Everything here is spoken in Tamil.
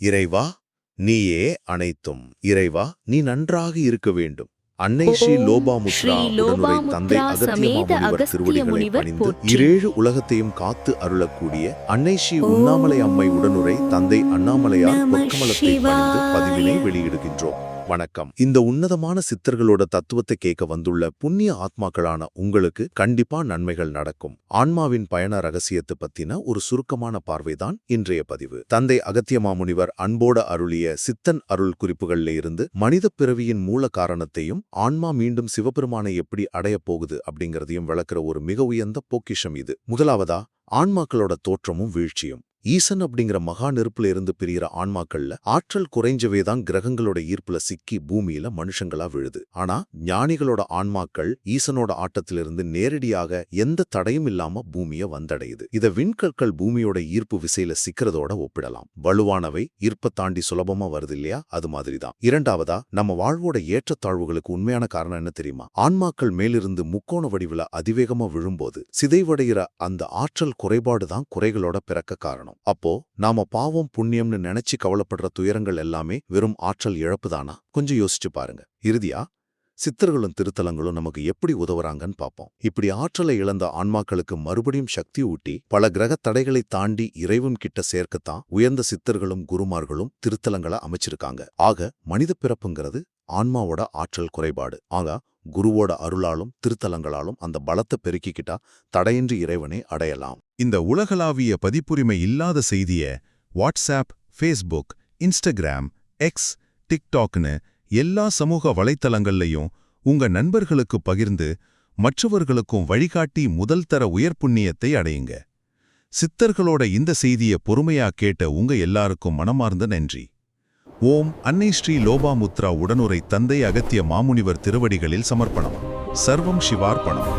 இறைவா, நீயே அனைத்தும். இறைவா, நீ நன்றாக இருக்க வேண்டும். அன்னை ஸ்ரீ லோபாமுத்ரா உடனுரை தந்தை அகத்திய மாமுனிவர் திருவடிகளை பணிந்து இரேழு உலகத்தையும் காத்து அருளக்கூடிய அன்னை ஸ்ரீ உண்ணாமலை அம்மை உடனுரை தந்தை அண்ணாமலையார் பொற்கமலத்தை பணிந்து பதிவினை வெளியிடுகின்றோம். வணக்கம். இந்த உன்னதமான சித்தர்களோட தத்துவத்தை கேட்க வந்துள்ள புண்ணிய ஆத்மாக்களான உங்களுக்கு கண்டிப்பா நன்மைகள் நடக்கும். ஆன்மாவின் பயண ரகசியத்தை பத்தின ஒரு சுருக்கமான பார்வைதான் இன்றைய பதிவு. தந்தை அகத்திய மாமுனிவர் அன்போட அருளிய சித்தன் அருள் குறிப்புகள்ல இருந்து மனித பிறவியின் மூல காரணத்தையும் ஆன்மா மீண்டும் சிவபெருமானை எப்படி அடையப் போகுது அப்படிங்கறதையும் விளக்குற ஒரு மிக உயர்ந்த பொக்கிஷம் இது. முதலாவதா, ஆன்மாக்களோட தோற்றமும் வீழ்ச்சியும். ஈசன் அப்படிங்கிற மகா நெருப்புல இருந்து பிரிகிற ஆன்மாக்கள்ல ஆற்றல் குறைஞ்சவேதான் கிரகங்களோட ஈர்ப்புல சிக்கி பூமியில மனுஷங்களா விழுது. ஆனா ஞானிகளோட ஆன்மாக்கள் ஈசனோட ஆட்டத்திலிருந்து நேரடியாக எந்த தடையும் இல்லாம பூமியை வந்தடையுது. இத விண்கற்கள் பூமியோட ஈர்ப்பு விசையில சிக்கிறதோட ஒப்பிடலாம். வலுவானவை ஈர்ப்பை தாண்டி சுலபமா வருது இல்லையா, அது மாதிரிதான். இரண்டாவதா, நம்ம வாழ்வோட ஏற்றத்தாழ்வுகளுக்கு உண்மையான காரணம் என்ன தெரியுமா? ஆன்மாக்கள் மேலிருந்து முக்கோண வடிவுல அதிவேகமா விழும்போது சிதைவடைகிற அந்த ஆற்றல் குறைபாடுதான் குறைகளோட பிறக்க காரணம். அப்போ நாம பாவம் புண்ணியம்னு நினைச்சு கவலைப்படுற துயரங்கள் எல்லாமே வெறும் ஆற்றல் இழப்புதானா? கொஞ்சம் யோசிச்சு பாருங்க. இறுதியா, சித்தர்களும் திருத்தலங்களும் நமக்கு எப்படி உதவுறாங்கன்னு பார்ப்போம். இப்படி ஆற்றலை இழந்த ஆன்மாக்களுக்கு மறுபடியும் சக்தி ஊட்டி பல கிரக தடைகளை தாண்டி இறைவன் கிட்ட சேர்க்கத்தான் உயர்ந்த சித்தர்களும் குருமார்களும் திருத்தலங்களை அமைச்சிருக்காங்க. ஆக மனித பிறப்புங்கிறது ஆன்மாவோட ஆற்றல் குறைபாடு. ஆக குருவோட அருளாலும் திருத்தலங்களாலும் அந்த பலத்தை பெருக்கிக்கிட்டா தடையின்றி இறைவனை அடையலாம். இந்த உலகளாவிய பதிப்புரிமை இல்லாத செய்திய வாட்ஸ்ஆப், ஃபேஸ்புக், இன்ஸ்டாகிராம், எக்ஸ், டிக்டாக்னு எல்லா சமூக வலைத்தளங்கள்லையும் உங்க நண்பர்களுக்கு பகிர்ந்து மற்றவர்களுக்கும் வழிகாட்டி முதல் தர உயர் புண்ணியத்தை அடையுங்க. சித்தர்களோட இந்த செய்தியை பொறுமையா கேட்ட உங்க எல்லாருக்கும் மனமார்ந்த நன்றி. ஓம் அன்னை ஸ்ரீ லோபாமுத்ரா உடனுரை தந்தை அகத்திய மாமுனிவர் திருவடிகளில் சமர்ப்பணம். சர்வம் சிவார்ப்பணம்.